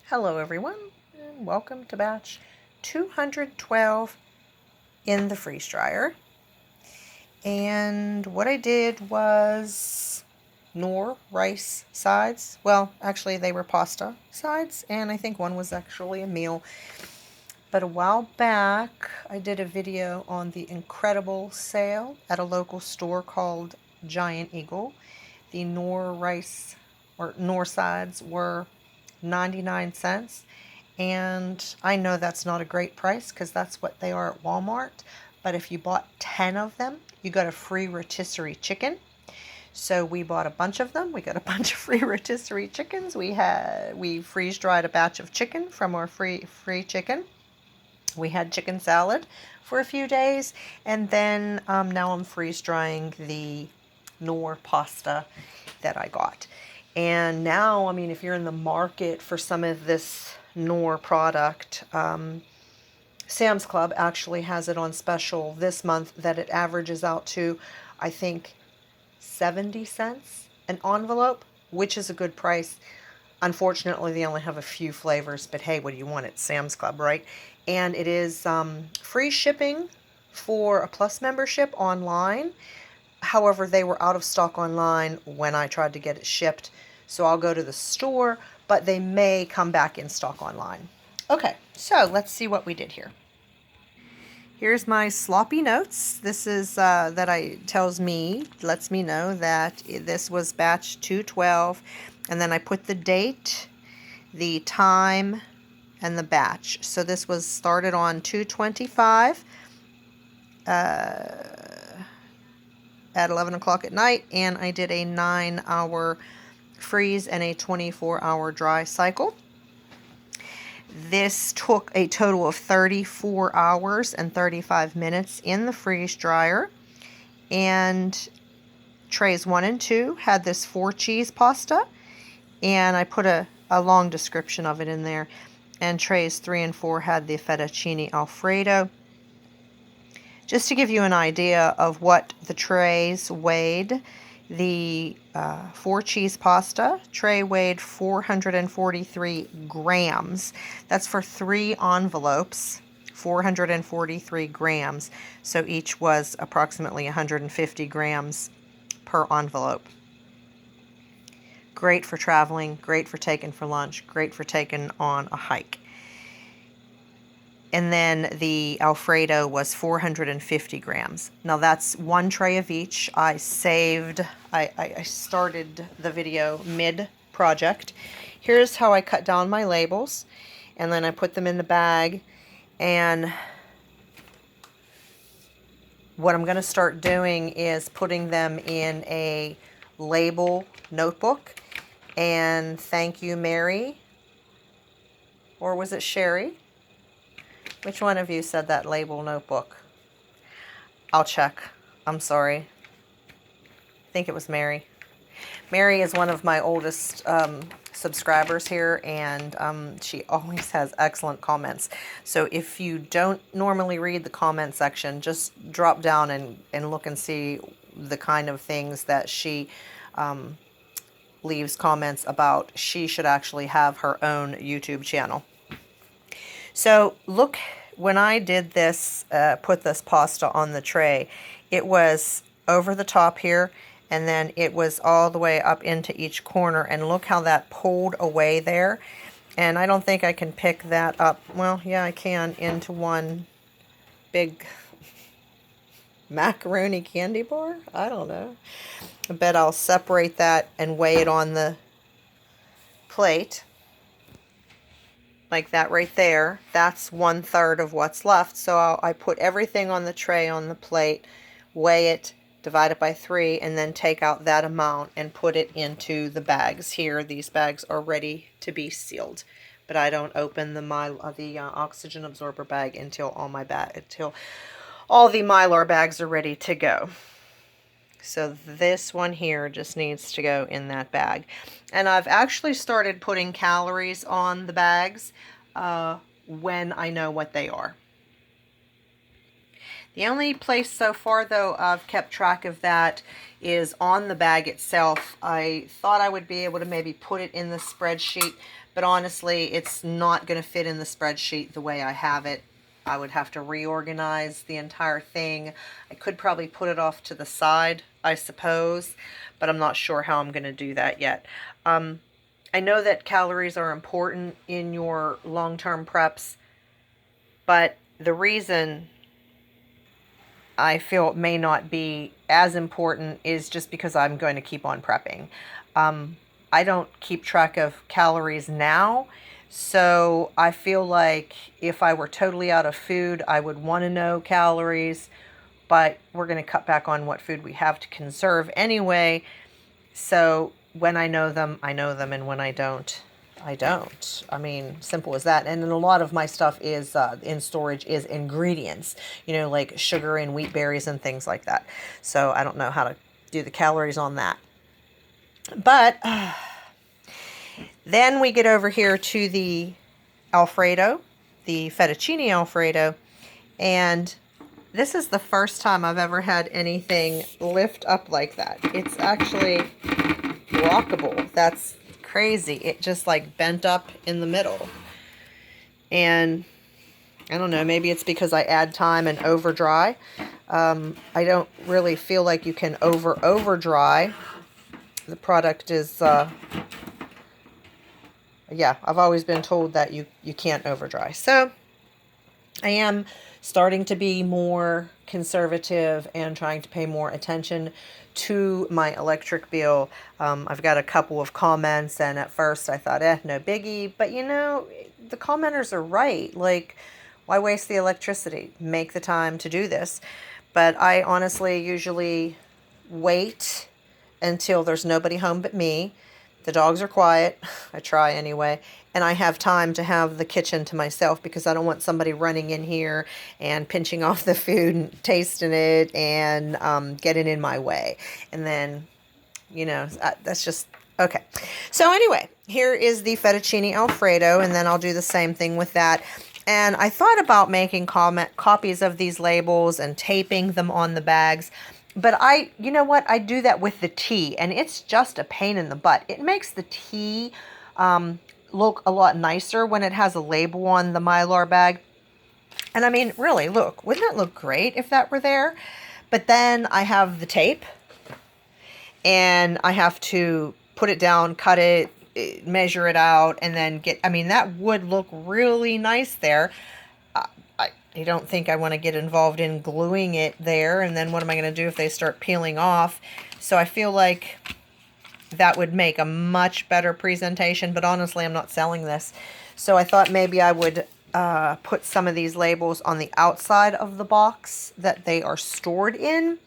Hello everyone, and welcome to batch 212 in the freeze dryer. And what I did was Knorr rice sides. Well, actually they were pasta sides, and I think one was actually a meal. But a while back, I did a video on the incredible sale at a local store called Giant Eagle. The Knorr rice or Knorr sides were 99 cents. And I know that's not a great price because that's what they are at Walmart. But if you bought 10 of them, you got a free rotisserie chicken. So we bought a bunch of them. We got a bunch of free rotisserie chickens. We freeze dried a batch of chicken from our free chicken. We had chicken salad for a few days, and then now I'm freeze drying the Knorr pasta that I got. And now, I mean, if you're in the market for some of this Knorr product, Sam's Club actually has it on special this month that it averages out to, I think, 70 cents an envelope, which is a good price. Unfortunately, they only have a few flavors, but hey, what do you want? It's Sam's Club, right? And it is free shipping for a Plus membership online. However, they were out of stock online when I tried to get it shipped. So I'll go to the store, but they may come back in stock online. Okay, so let's see what we did here. Here's my sloppy notes. This is lets me know that this was batch 212. And then I put the date, the time, and the batch. So this was started on 2/25 at 11 o'clock at night, and I did a 9-hour freeze and a 24-hour dry cycle. This took a total of 34 hours and 35 minutes in the freeze dryer. And trays 1 and 2 had this 4-cheese pasta, and I put a long description of it in there. And trays 3 and 4 had the fettuccine alfredo. Just to give you an idea of what the trays weighed, the 4-cheese pasta tray weighed 443 grams. That's for 3 envelopes, 443 grams. So each was approximately 150 grams per envelope. Great for traveling, great for taking for lunch, great for taking on a hike. And then the Alfredo was 450 grams. Now that's 1 tray of each. I started the video mid-project. Here's how I cut down my labels. And then I put them in the bag. And what I'm going to start doing is putting them in a label notebook. And thank you, Mary. Or was it Sherry? Which one of you said that label notebook? I'll check. I'm sorry. I think it was Mary. Mary is one of my oldest subscribers here, and she always has excellent comments. So if you don't normally read the comment section, just drop down and look and see the kind of things that she leaves comments about. She should actually have her own YouTube channel. So look, when I did this, put this pasta on the tray, it was over the top here, and then it was all the way up into each corner, and look how that pulled away there. And I don't think I can pick that up. Well, yeah, I can, into one big macaroni candy bar. I don't know. I bet I'll separate that and weigh it on the plate. Like that right there. That's 1/3 of what's left. So I put everything on the tray on the plate, weigh it, divide it by 3, and then take out that amount and put it into the bags here. These bags are ready to be sealed, but I don't open the oxygen absorber bag until all the Mylar bags are ready to go. So this one here just needs to go in that bag. And I've actually started putting calories on the bags when I know what they are. The only place so far, though, I've kept track of that is on the bag itself. I thought I would be able to maybe put it in the spreadsheet, but honestly, it's not going to fit in the spreadsheet the way I have it. I would have to reorganize the entire thing. I could probably put it off to the side, I suppose, but I'm not sure how I'm going to do that yet. I know that calories are important in your long-term preps, but the reason I feel it may not be as important is just because I'm going to keep on prepping. I don't keep track of calories now, so I feel like if I were totally out of food, I would want to know calories, but we're going to cut back on what food we have to conserve anyway. So when I know them, and when I don't, I don't. I mean, simple as that. And then a lot of my stuff is in storage is ingredients, like sugar and wheat berries and things like that. So I don't know how to do the calories on that. But then we get over here to the Alfredo, the fettuccine Alfredo, and this is the first time I've ever had anything lift up like that. It's actually walkable. That's crazy. It just like bent up in the middle. And I don't know, maybe it's because I add time and over dry. I don't really feel like you can over dry. The product is, yeah, I've always been told that you can't over dry. So I am starting to be more conservative and trying to pay more attention to my electric bill. I've got a couple of comments, and at first I thought, no biggie. But the commenters are right. Like, why waste the electricity? Make the time to do this. But I honestly usually wait until there's nobody home but me. The dogs are quiet. I try anyway. And I have time to have the kitchen to myself, because I don't want somebody running in here and pinching off the food and tasting it and getting in my way. And then, that's just, okay. So anyway, here is the fettuccine Alfredo, and then I'll do the same thing with that. And I thought about making copies of these labels and taping them on the bags. But you know what? I do that with the tea, and it's just a pain in the butt. It makes the tea look a lot nicer when it has a label on the Mylar bag. And I mean, really, look, wouldn't that look great if that were there? But then I have the tape, and I have to put it down, cut it, measure it out, and then that would look really nice there. I don't think I want to get involved in gluing it there, and then what am I going to do if they start peeling off? So I feel like that would make a much better presentation, but honestly, I'm not selling this. So I thought maybe I would put some of these labels on the outside of the box that they are stored in,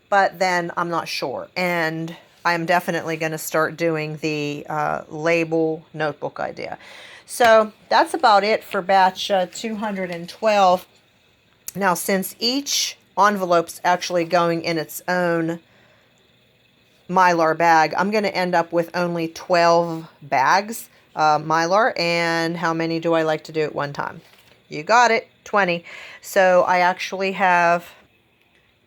but then I'm not sure. And I'm definitely going to start doing the label notebook idea. So that's about it for batch 212. Now, since each envelope's actually going in its own Mylar bag, I'm going to end up with only 12 bags, Mylar. And how many do I like to do at one time? You got it, 20. So I actually have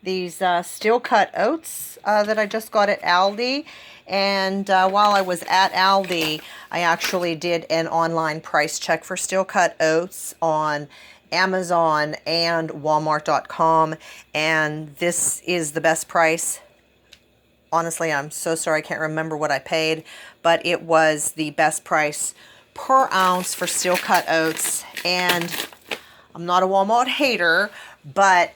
these steel cut oats that I just got at Aldi. And while I was at Aldi, I actually did an online price check for steel cut oats on Amazon and Walmart.com. And this is the best price. Honestly, I'm so sorry, I can't remember what I paid, but it was the best price per ounce for steel cut oats. And I'm not a Walmart hater, but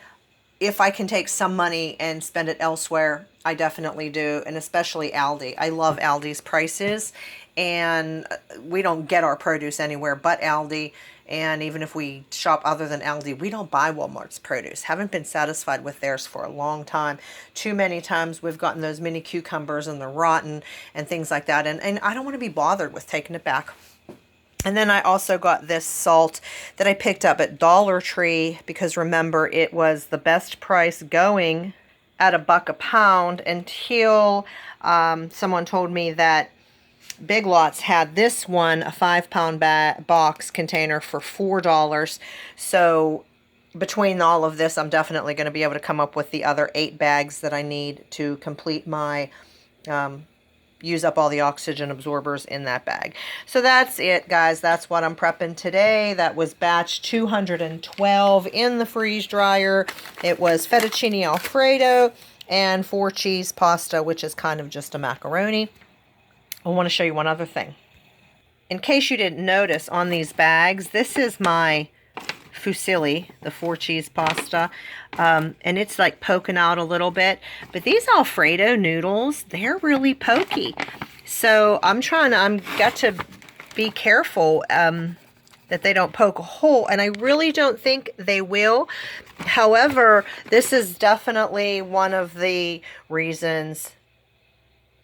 if I can take some money and spend it elsewhere, I definitely do, and especially Aldi. I love Aldi's prices, and we don't get our produce anywhere but Aldi, and even if we shop other than Aldi, we don't buy Walmart's produce. Haven't been satisfied with theirs for a long time. Too many times we've gotten those mini cucumbers and they're rotten and things like that, and I don't want to be bothered with taking it back. And then I also got this salt that I picked up at Dollar Tree, because remember, it was the best price going at $1 a pound until someone told me that Big Lots had this one, a 5-pound box container, for $4. So between all of this, I'm definitely going to be able to come up with the other 8 bags that I need to complete my, use up all the oxygen absorbers in that bag. So that's it, guys. That's what I'm prepping today. That was batch 212 in the freeze dryer. It was fettuccine alfredo and 4 cheese pasta, which is kind of just a macaroni. I want to show you one other thing. In case you didn't notice on these bags, this is my fusilli, the 4 cheese pasta, and it's like poking out a little bit. But these Alfredo noodles, they're really pokey. So I'm got to be careful that they don't poke a hole, and I really don't think they will. However, this is definitely one of the reasons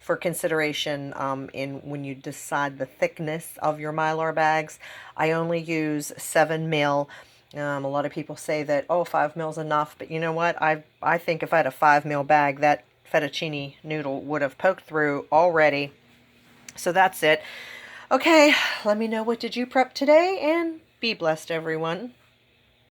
for consideration in when you decide the thickness of your Mylar bags. I only use 7 mil. A lot of people say that, oh, 5 mil is enough, but you know what? I think if I had a 5 mil bag, that fettuccine noodle would have poked through already. So that's it. Okay, let me know what did you prep today, and be blessed, everyone.